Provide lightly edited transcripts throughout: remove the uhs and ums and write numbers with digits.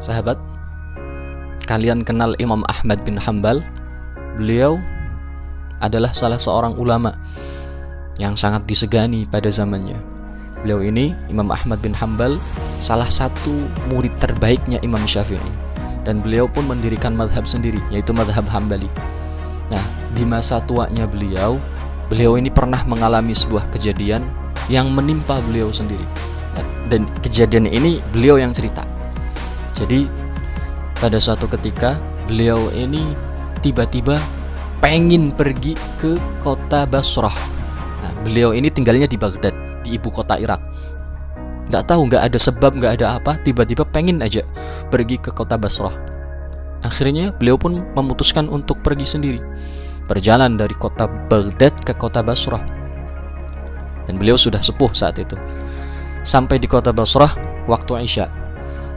Sahabat, kalian kenal Imam Ahmad bin Hanbal? Beliau adalah salah seorang ulama yang sangat disegani pada zamannya. Beliau ini, Imam Ahmad bin Hanbal, salah satu murid terbaiknya Imam Syafi'i. Dan beliau pun mendirikan madhab sendiri, yaitu madhab Hambali. Nah, di masa tuanya beliau ini pernah mengalami sebuah kejadian yang menimpa beliau sendiri. Dan kejadian ini beliau yang cerita. Jadi pada suatu ketika beliau ini tiba-tiba pengen pergi ke kota Basrah. Nah, beliau ini tinggalnya di Baghdad, di ibu kota Irak. Nggak tahu, nggak ada sebab, nggak ada apa, tiba-tiba pengen aja pergi ke kota Basrah. Akhirnya beliau pun memutuskan untuk pergi sendiri, berjalan dari kota Baghdad ke kota Basrah. Dan beliau sudah sepuh saat itu. Sampai di kota Basrah waktu Isya,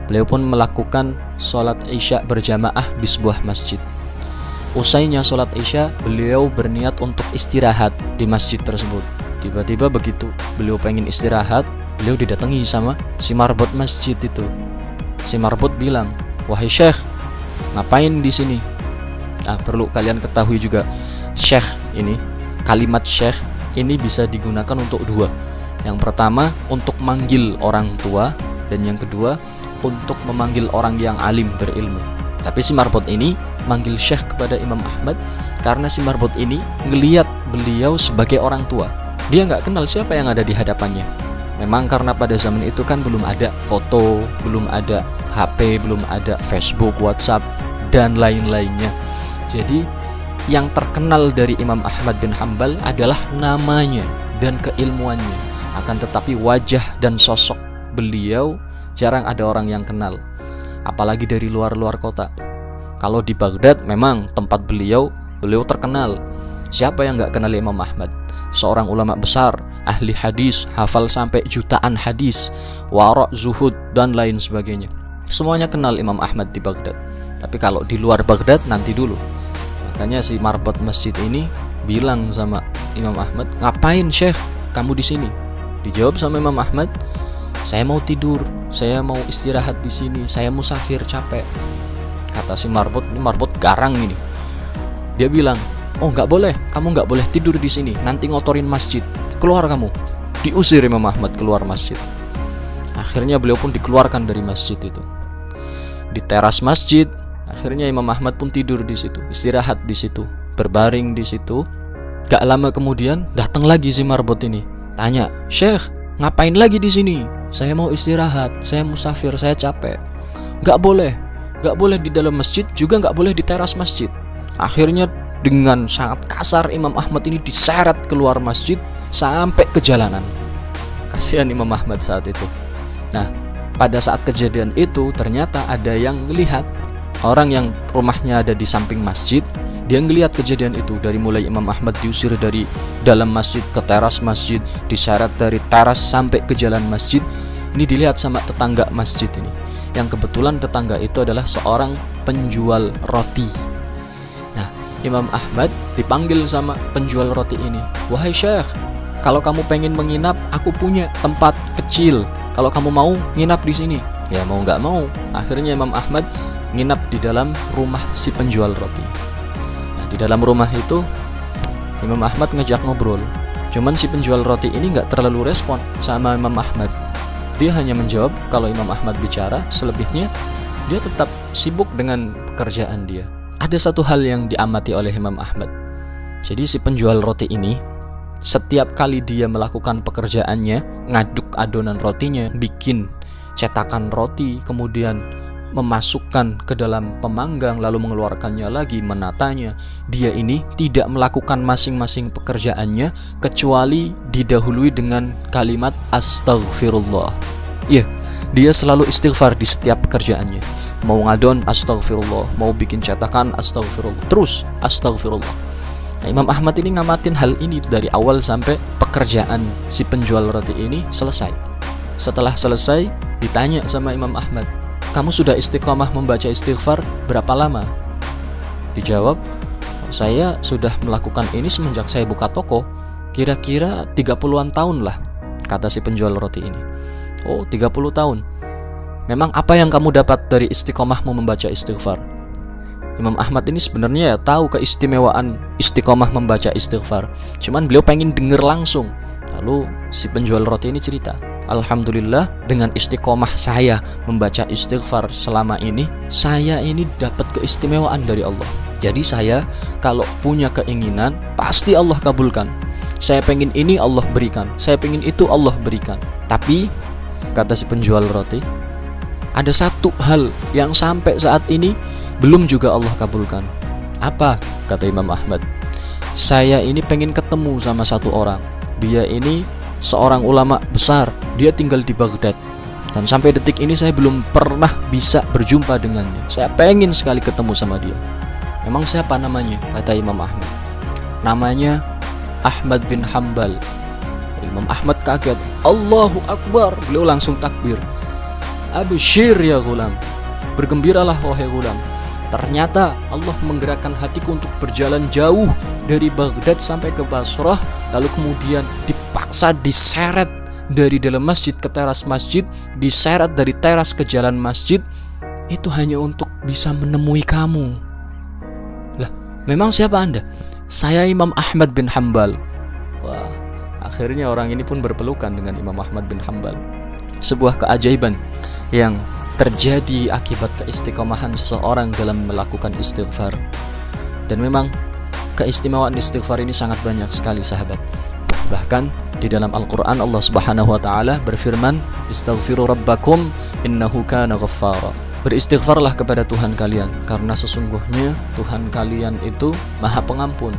beliau pun melakukan sholat Isya berjamaah di sebuah masjid. Usainya sholat Isya, beliau berniat untuk istirahat di masjid tersebut. Tiba-tiba begitu beliau pengen istirahat, beliau didatangi sama si marbot masjid itu. Si marbot bilang, "Wahai Syekh, ngapain di sini?" Nah, perlu kalian ketahui juga, Syekh ini, kalimat Syekh ini bisa digunakan untuk dua. Yang pertama untuk manggil orang tua, dan yang kedua untuk memanggil orang yang alim berilmu. Tapi si marbot ini manggil Syekh kepada Imam Ahmad karena si marbot ini ngelihat beliau sebagai orang tua. Dia nggak kenal siapa yang ada di hadapannya. Memang karena pada zaman itu kan belum ada foto, belum ada HP, belum ada Facebook, WhatsApp, dan lain-lainnya. Jadi yang terkenal dari Imam Ahmad bin Hanbal adalah namanya dan keilmuannya. Akan tetapi wajah dan sosok beliau jarang ada orang yang kenal, apalagi dari luar-luar kota. Kalau di Baghdad memang tempat beliau terkenal. Siapa yang nggak kenal Imam Ahmad? Seorang ulama besar, ahli hadis, hafal sampai jutaan hadis, wara', zuhud, dan lain sebagainya. Semuanya kenal Imam Ahmad di Baghdad. Tapi kalau di luar Baghdad nanti dulu. Makanya si marbot masjid ini bilang sama Imam Ahmad, "Ngapain Syekh kamu di sini?" Dijawab sama Imam Ahmad, "Saya mau tidur, saya mau istirahat di sini, saya musafir, capek." Kata si marbot, ini marbot garang ini. Dia bilang, "Oh, nggak boleh, kamu nggak boleh tidur di sini, nanti ngotorin masjid. Keluar kamu." Diusir Imam Ahmad keluar masjid. Akhirnya beliau pun dikeluarkan dari masjid itu. Di teras masjid, akhirnya Imam Ahmad pun tidur di situ, istirahat di situ, berbaring di situ. Gak lama kemudian datang lagi si marbot ini, tanya, "Syekh, ngapain lagi di sini? Saya mau istirahat, saya musafir, saya capek." Gak boleh di dalam masjid, juga gak boleh di teras masjid. Akhirnya dengan sangat kasar Imam Ahmad ini diseret keluar masjid sampai ke jalanan. Kasihan Imam Ahmad saat itu. Nah, pada saat kejadian itu ternyata ada yang melihat, orang yang rumahnya ada di samping masjid. Dia ngelihat kejadian itu, dari mulai Imam Ahmad diusir dari dalam masjid ke teras masjid, diseret dari teras sampai ke jalan masjid. Ini dilihat sama tetangga masjid ini, yang kebetulan tetangga itu adalah seorang penjual roti. Nah, Imam Ahmad dipanggil sama penjual roti ini, "Wahai Syekh, kalau kamu pengen menginap, aku punya tempat kecil. Kalau kamu mau nginap di sini." Ya mau nggak mau, akhirnya Imam Ahmad nginap di dalam rumah si penjual roti. Nah, di dalam rumah itu Imam Ahmad ngajak ngobrol. Cuman si penjual roti ini nggak terlalu respon sama Imam Ahmad. Dia hanya menjawab kalau Imam Ahmad bicara, selebihnya dia tetap sibuk dengan pekerjaan dia. Ada satu hal yang diamati oleh Imam Ahmad. Jadi si penjual roti ini, setiap kali dia melakukan pekerjaannya, ngaduk adonan rotinya, bikin cetakan roti, kemudian memasukkan ke dalam pemanggang, lalu mengeluarkannya lagi, menatanya, dia ini tidak melakukan masing-masing pekerjaannya kecuali didahului dengan kalimat astaghfirullah. Iya, dia selalu istighfar di setiap pekerjaannya. Mau ngadon astaghfirullah, mau bikin cetakan astaghfirullah, terus astaghfirullah. Nah, Imam Ahmad ini ngamatin hal ini dari awal sampai pekerjaan si penjual roti ini selesai. Setelah selesai, ditanya sama Imam Ahmad, "Kamu sudah istiqomah membaca istighfar berapa lama?" Dijawab, "Saya sudah melakukan ini semenjak saya buka toko, kira-kira 30-an tahun lah," kata si penjual roti ini. "Oh, 30 tahun. memang apa yang kamu dapat dari istiqomahmu membaca istighfar? Imam Ahmad ini sebenarnya ya tahu keistimewaan istiqomah membaca istighfar, cuman beliau pengen denger langsung. Lalu si penjual roti ini cerita, alhamdulillah dengan istiqomah saya membaca istighfar selama ini, saya ini dapat keistimewaan dari Allah. Jadi saya kalau punya keinginan pasti Allah kabulkan. Saya pengen ini Allah berikan, saya pengen itu Allah berikan. Tapi kata si penjual roti, ada satu hal yang sampai saat ini belum juga Allah kabulkan. Apa? Kata Imam Ahmad, saya ini pengen ketemu sama satu orang. Dia ini seorang ulama besar, dia tinggal di Baghdad, dan sampai detik ini saya belum pernah bisa berjumpa dengannya. Saya pengen sekali ketemu sama dia. Memang siapa namanya? Kata Imam Ahmad, namanya Ahmad bin Hanbal. Imam Ahmad kaget, Allahu Akbar. Beliau langsung takbir, Abshir ya gulam, bergembiralah wahai gulam. Ternyata Allah menggerakkan hatiku untuk berjalan jauh dari Baghdad sampai ke Basrah, lalu kemudian dipaksa diseret dari dalam masjid ke teras masjid, diseret dari teras ke jalan masjid, itu hanya untuk bisa menemui kamu. Lah, memang siapa Anda? Saya Imam Ahmad bin Hanbal. Wah, akhirnya orang ini pun berpelukan dengan Imam Ahmad bin Hanbal. Sebuah keajaiban yang terjadi akibat keistiqomahan seseorang dalam melakukan istighfar. Dan memang keistimewaan istighfar ini sangat banyak sekali sahabat. Bahkan di dalam Al-Quran Allah Subhanahu wa Ta'ala berfirman, Istaghfiru rabbakum innahu kana ghaffara. Beristighfarlah kepada Tuhan kalian, karena sesungguhnya Tuhan kalian itu Maha Pengampun,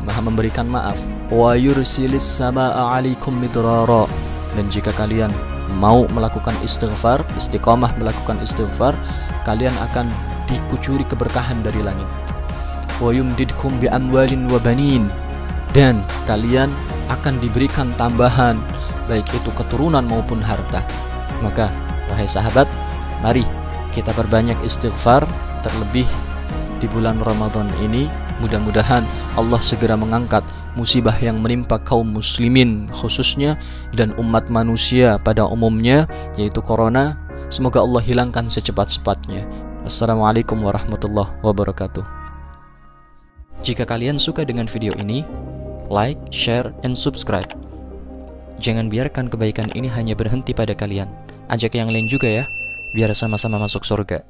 Maha memberikan maaf. Wa yursilis samaa'a 'alaikum midrara. Dan jika kalian mau melakukan istighfar, istiqomah melakukan istighfar, kalian akan dikucuri keberkahan dari langit. Wa yumdidkum bi amwalin wa banin. Dan kalian akan diberikan tambahan, baik itu keturunan maupun harta. Maka wahai sahabat, mari kita perbanyak istighfar, terlebih di bulan Ramadan ini. Mudah-mudahan Allah segera mengangkat musibah yang menimpa kaum muslimin khususnya dan umat manusia pada umumnya, yaitu corona. Semoga Allah hilangkan secepat-cepatnya. Assalamualaikum warahmatullahi wabarakatuh. Jika kalian suka dengan video ini, like, share, and subscribe. Jangan biarkan kebaikan ini hanya berhenti pada kalian. Ajak yang lain juga ya, biar sama-sama masuk surga.